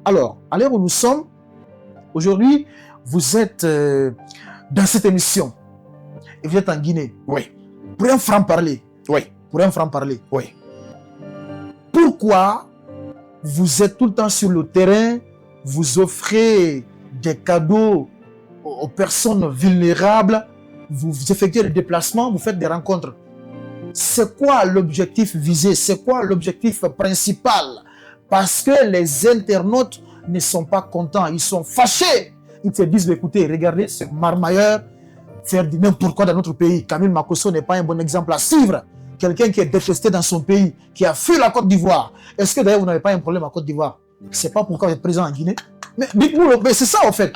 Alors, à l'heure où nous sommes, aujourd'hui, vous êtes dans cette émission et vous êtes en Guinée. Oui. Pour un franc-parler. Oui. Pour un franc-parler. Oui. Pourquoi vous êtes tout le temps sur le terrain, vous offrez des cadeaux aux personnes vulnérables, vous effectuez des déplacements, vous faites des rencontres? C'est quoi l'objectif visé? C'est quoi l'objectif principal? Parce que les internautes ne sont pas contents, ils sont fâchés. Ils te disent, écoutez, regardez ce marmailleur faire du n'importe quoi dans notre pays. Camille Makosso n'est pas un bon exemple à suivre. Quelqu'un qui est détesté dans son pays, qui a fui la Côte d'Ivoire. Est-ce que d'ailleurs vous n'avez pas un problème en Côte d'Ivoire? C'est pas pourquoi vous êtes présent en Guinée. Mais dites-nous, mais c'est ça en fait.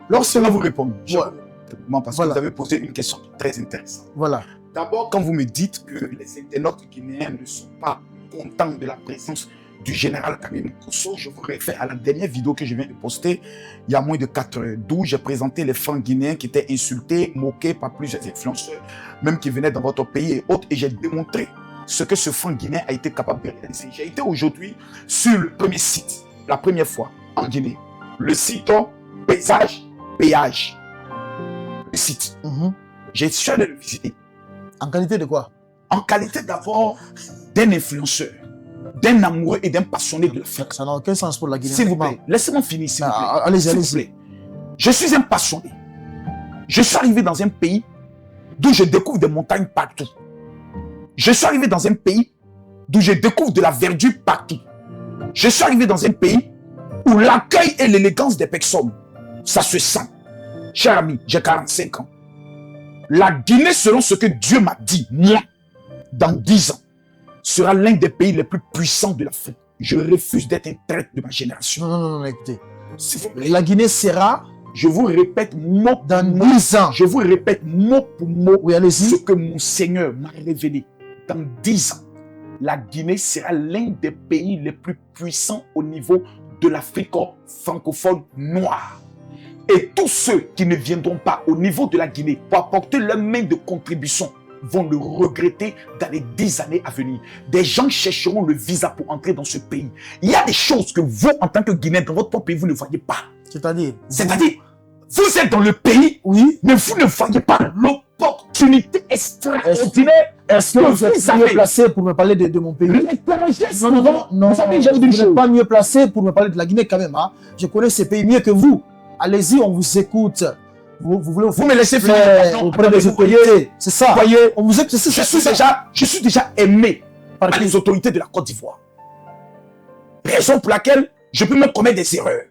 Lorsque là vous répondez, parce voilà. que vous avez posé une question très intéressante. Voilà. D'abord, quand vous me dites que les internautes guinéens ne sont pas contents de la présence du général Camille Makosso, je vous réfère à la dernière vidéo que je viens de poster il y a moins de 4 heures, d'où j'ai présenté les francs guinéens qui étaient insultés, moqués par plusieurs influenceurs, même qui venaient dans votre pays et autres, et j'ai démontré ce que ce franc guinéen a été capable de réaliser. J'ai été aujourd'hui sur le premier site, la première fois en Guinée, le site Paysage Péage. Le site. J'ai suis allé le visiter. En qualité de quoi? En qualité d'abord d'un influenceur, d'un amoureux et d'un passionné de l'Afrique. Ça n'a aucun sens pour la Guinée. S'il vous plaît, laissez-moi finir, s'il vous plaît. Allez-y, s'il vous plaît. Je suis un passionné. Je suis arrivé dans un pays d'où je découvre des montagnes partout. Je suis arrivé dans un pays d'où je découvre de la verdure partout. Je suis arrivé dans un pays où l'accueil et l'élégance des personnes, ça se sent. Cher ami, j'ai 45 ans. La Guinée, selon ce que Dieu m'a dit, moi, dans 10 ans, sera l'un des pays les plus puissants de l'Afrique. Je refuse d'être un traître de ma génération. Non, écoutez. S'il vous plaît. La Guinée sera, je vous répète mot dans 10 ans. Je vous répète mot pour mot ce que mon Seigneur m'a révélé. Dans 10 ans, la Guinée sera l'un des pays les plus puissants au niveau de l'Afrique francophone noire. Et tous ceux qui ne viendront pas au niveau de la Guinée pour apporter leur main de contribution vont le regretter dans les 10 années à venir. Des gens chercheront le visa pour entrer dans ce pays. Il y a des choses que vous, en tant que Guinéen, dans votre pays, vous ne voyez pas. C'est-à-dire, vous êtes dans le pays, oui, mais vous ne voyez pas l'opportunité extraordinaire. Est-ce que vous êtes mieux placé pour me parler de mon pays? Non, vous n'êtes pas mieux placé pour me parler de la Guinée quand même. Hein? Je connais ces pays mieux que vous. Allez-y, on vous écoute. Vous me laissez faire auprès des autorités. C'est ça. Voyez, on vous écoute. Je suis déjà aimé par les autorités de la Côte d'Ivoire. Raison pour laquelle je peux même commettre des erreurs.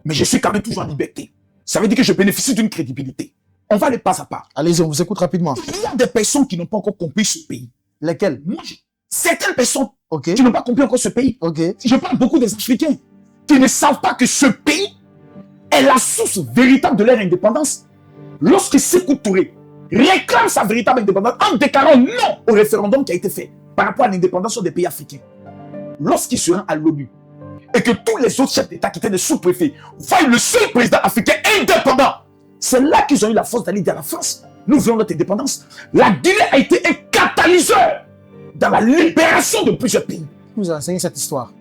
Mais je suis quand même toujours en liberté. Ça veut dire que je bénéficie d'une crédibilité. On va aller pas à pas. Allez-y, on vous écoute rapidement. Il y a des personnes qui n'ont pas encore compris ce pays. Lesquelles? Certaines personnes qui n'ont pas compris encore ce pays. Je parle beaucoup des Africains qui ne savent pas que ce pays est la source véritable de leur indépendance. Lorsque Sékou Touré réclame sa véritable indépendance en déclarant non au référendum qui a été fait par rapport à l'indépendance des pays africains, lorsqu'il se rend à l'ONU et que tous les autres chefs d'État qui étaient des sous-préfets voient le seul président africain indépendant, c'est là qu'ils ont eu la force d'aller dire à la France, nous voulons notre indépendance. La Guinée a été un catalyseur dans la libération de plusieurs pays. Qui vous a enseigné cette histoire?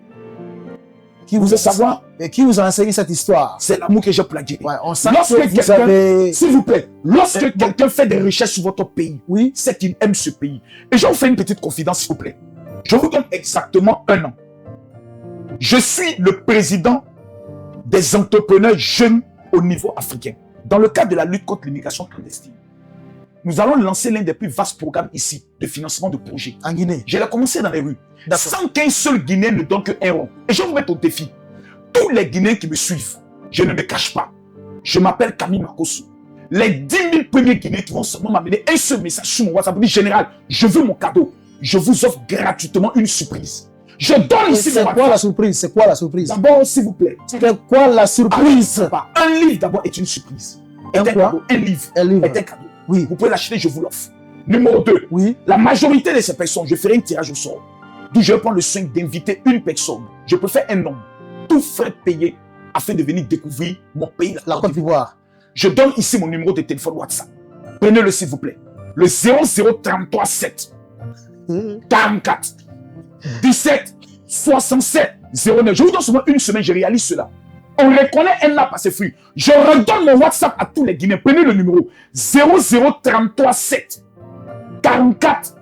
Qui vous veut savoir? Et qui vous a enseigné cette histoire? C'est l'amour que j'ai pour la Guinée. Ouais, on sait que s'il vous plaît, lorsque quelqu'un fait des recherches sur votre pays, oui, c'est qu'il aime ce pays. Et je vous fais une petite confidence, s'il vous plaît. Je vous donne exactement 1 an. Je suis le président des entrepreneurs jeunes au niveau africain. Dans le cadre de la lutte contre l'immigration clandestine, nous allons lancer l'un des plus vastes programmes ici de financement de projets. En Guinée. Je l'ai commencé dans les rues. Sans qu'un seul Guinéen ne donne qu'un rond. Et je vais vous mettre au défi. Tous les Guinéens qui me suivent, je ne me cache pas. Je m'appelle Camille Makosso. Les 10 000 premiers Guinéens qui vont seulement m'amener un seul message sur mon WhatsApp. Dit, général, je veux mon cadeau. Je vous offre gratuitement une surprise. Je donne ici. C'est quoi la surprise? C'est quoi la surprise? D'abord, s'il vous plaît. C'est quoi la surprise? Un livre d'abord est une surprise. Un livre est un cadeau. Oui. Vous pouvez l'acheter, je vous l'offre. Numéro 2. Oui. La majorité de ces personnes, je ferai un tirage au sort. D'où je vais prendre le soin d'inviter une personne. Je peux faire un nombre. Tout frais payé afin de venir découvrir mon pays, la Côte d'Ivoire. Je donne ici mon numéro de téléphone WhatsApp. Prenez-le s'il vous plaît. Le 00337 44 17 67 09. Je vous donne seulement une semaine, je réalise cela. On reconnaît un app à ses fruits. Je redonne mon WhatsApp à tous les Guinéens. Prenez le numéro 0033 7 44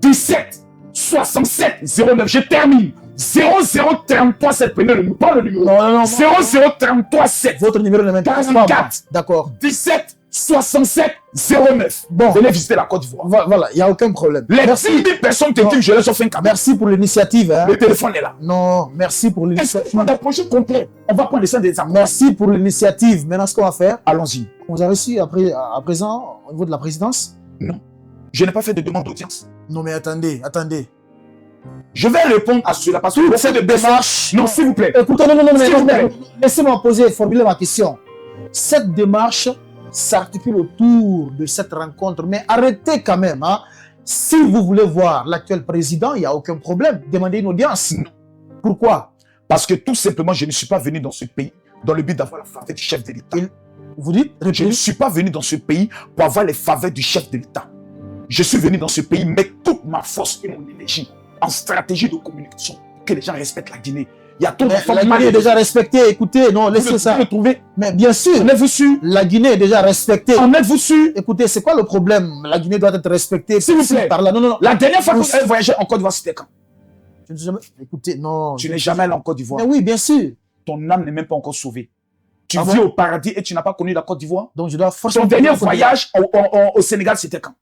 17 67 09. Je termine. 0033 7. Prenez le numéro. Pas le numéro. Non. 0033 7. Votre numéro ne m'intéresse pas. 44. D'accord. 17 67 09. Bon. Venez visiter la Côte d'Ivoire. Voilà, il n'y a aucun problème. Les 10 000 personnes t'écrivent, je leur offre un cadeau. Merci pour l'initiative. Hein. Le téléphone est là. Non, merci pour l'initiative. Est-ce projet complet? On va prendre les 5 des examens. Merci pour l'initiative. Maintenant, ce qu'on va faire, Allons-y. on vous a reçu à présent au niveau de la présidence? Non. Je n'ai pas fait de demande d'audience. Non, mais attendez. Je vais répondre à cela parce que vous faites de démarche. Non, s'il vous plaît. Écoutez, non, laissez-moi formuler ma question. Cette démarche s'articule autour de cette rencontre, mais arrêtez quand même. Hein. Si vous voulez voir l'actuel président, il n'y a aucun problème. Demandez une audience. Non. Pourquoi? Parce que tout simplement, je ne suis pas venu dans ce pays dans le but d'avoir la faveur du chef de l'État. Vous dites? Je ne suis pas venu dans ce pays pour avoir les faveurs du chef de l'État. Je suis venu dans ce pays mettre toute ma force et mon énergie en stratégie de communication pour que les gens respectent la Guinée. Il y a trop la Guinée est déjà respectée. Écoutez, non, laissez ça. Mais bien sûr, en êtes-vous sûr? La Guinée est déjà respectée. En êtes-vous sûr? Écoutez, c'est quoi le problème? La Guinée doit être respectée. S'il vous plaît. Par là. Non. La dernière fois que vous avez voyagé en Côte d'Ivoire, c'était quand? Écoutez, non. Tu n'es jamais allé en Côte d'Ivoire. Mais oui, bien sûr. Ton âme n'est même pas encore sauvée. Tu vis au paradis et tu n'as pas connu la Côte d'Ivoire. Donc je dois forcément. Ton dernier voyage au Sénégal, c'était quand?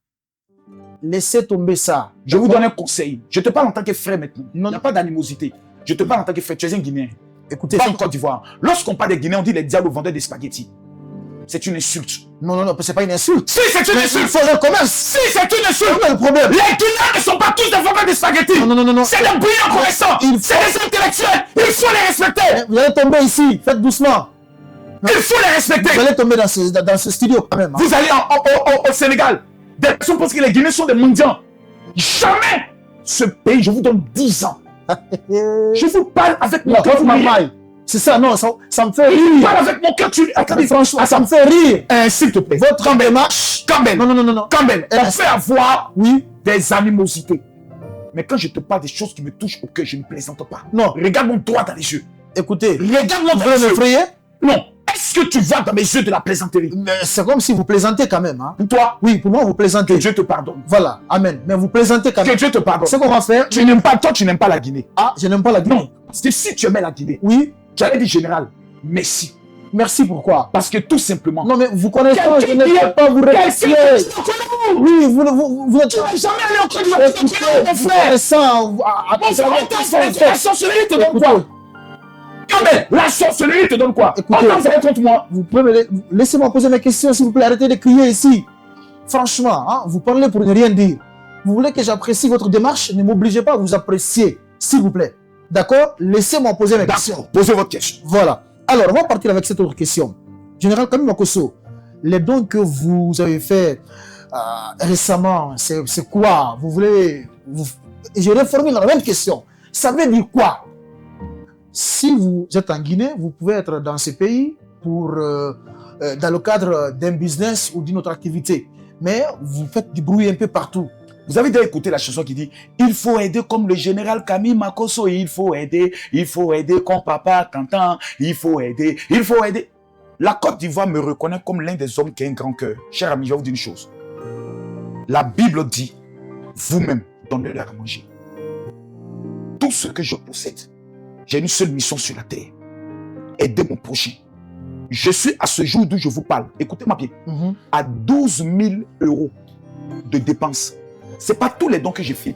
Laissez tomber ça. Je vous donne un conseil. Je te parle en tant que frère maintenant. Non. Il n'y a pas d'animosité. Je te parle en tant que frère. Tu es un Guinéen. Écoutez, pas en Côte d'Ivoire. Lorsqu'on parle des Guinéens, on dit les diables vendeurs des spaghettis. C'est une insulte. Non, c'est pas une insulte. Si, c'est une insulte. Il faut le commerce. Si, c'est une insulte. C'est le problème. Les Guinéens ne sont pas tous des vendeurs des spaghettis. Non. C'est des brillants connaissants. C'est des intellectuels. Il faut les respecter. Vous allez tomber ici. Faites doucement. Il faut les respecter. Vous allez tomber dans ce studio quand même. Hein. Vous allez au Sénégal. Des personnes pensent que les Guinéens sont des mendiants. Jamais. Ce pays, je vous donne 10 ans. Je vous parle avec mon cœur. C'est ça, non, ça me fait rire. Je parle avec mon cœur. Attendez, franchement, ça me fait rire. S'il te plaît. Votre démarche. Campbell. Non. Campbell, on fait avoir oui. des animosités. Mais quand je te parle des choses qui me touchent au cœur, je ne plaisante pas. Non. Regarde-moi droit dans les yeux. Écoutez. Regarde-moi dans les yeux. Vous voulez m'effrayer? Non. Est-ce que tu vois dans mes yeux de la plaisanterie? C'est comme si vous plaisantez quand même. Hein? Pour toi? Oui, pour moi, vous plaisantez. Que Dieu te pardonne. Voilà, amen. Mais vous plaisantez quand même. Que Dieu te pardonne. Ce qu'on va faire. Tu n'aimes pas, toi, tu n'aimes pas la Guinée. Ah, je n'aime pas la Guinée. Non. Parce que si tu aimais la Guinée, oui. Tu allais dire général, merci. Merci pourquoi? Parce que tout simplement. Non, mais vous connaissez pas, je ne peux pas vous remercier. Oui, vous êtes. Tu n'as jamais allé en Côte d'Ivoire. Écoutez, mon frère. La sorcellerie te donne quoi? La sorcellerie te donne quoi? Écoutez, vous allez contre moi. Vous pouvez me laissez-moi poser mes questions, s'il vous plaît. Arrêtez de crier ici. Franchement, hein, vous parlez pour ne rien dire. Vous voulez que j'apprécie votre démarche? Ne m'obligez pas à vous apprécier, s'il vous plaît. D'accord? Laissez-moi poser mes questions. Posez votre question. Voilà. Alors, on va partir avec cette autre question. Général Kami Makosso, les dons que vous avez faits récemment, c'est quoi? Vous voulez... Je reformule la même question. Ça veut dire quoi? Si vous êtes en Guinée, vous pouvez être dans ce pays pour, dans le cadre d'un business ou d'une autre activité. Mais vous faites du bruit un peu partout. Vous avez déjà écouté la chanson qui dit « Il faut aider comme le général Kami Makosso, il faut aider comme Papa Kantan, il faut aider. » La Côte d'Ivoire me reconnaît comme l'un des hommes qui a un grand cœur. Cher ami, je vais vous dire une chose. La Bible dit « Vous-même, donnez-leur à manger. » Tout ce que je possède, j'ai une seule mission sur la terre. Aider mon prochain. Je suis à ce jour d'où je vous parle, écoutez-moi bien, à 12 000 € de dépenses. Ce n'est pas tous les dons que j'ai fait.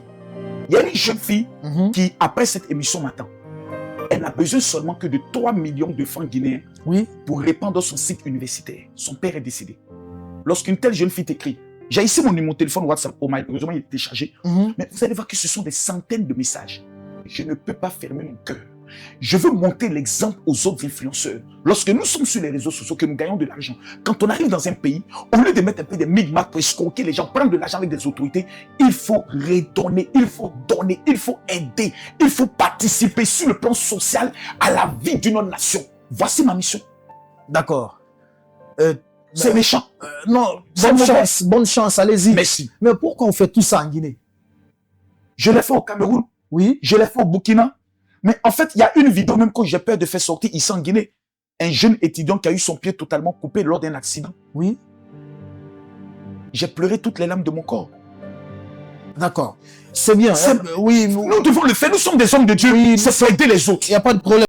Il y a une jeune fille qui, après cette émission m'attend. Elle n'a besoin seulement que de 3 millions de francs guinéens pour répandre son cycle universitaire. Son père est décédé. Lorsqu'une telle jeune fille t'écrit, j'ai ici mon téléphone WhatsApp, heureusement il est téléchargé, mais vous allez voir que ce sont des centaines de messages. Je ne peux pas fermer mon cœur. Je veux montrer l'exemple aux autres influenceurs. Lorsque nous sommes sur les réseaux sociaux, que nous gagnons de l'argent, quand on arrive dans un pays, au lieu de mettre un peu de micmac pour escroquer les gens, prendre de l'argent avec des autorités, il faut redonner, il faut donner, il faut aider, il faut participer sur le plan social à la vie d'une nation. Voici ma mission. D'accord. C'est méchant. Non, bonne chance, allez-y. Merci. Mais pourquoi on fait tout ça en Guinée? Je l'ai fait au Cameroun. Oui. Je l'ai fait au Burkina. Mais en fait, il y a une vidéo même que j'ai peur de faire sortir ici en Guinée. Un jeune étudiant qui a eu son pied totalement coupé lors d'un accident. Oui. J'ai pleuré toutes les larmes de mon corps. D'accord. C'est bien. Oui, nous devons le faire. Nous sommes des hommes de Dieu. Oui, c'est pour aider les autres. Il n'y a pas de problème.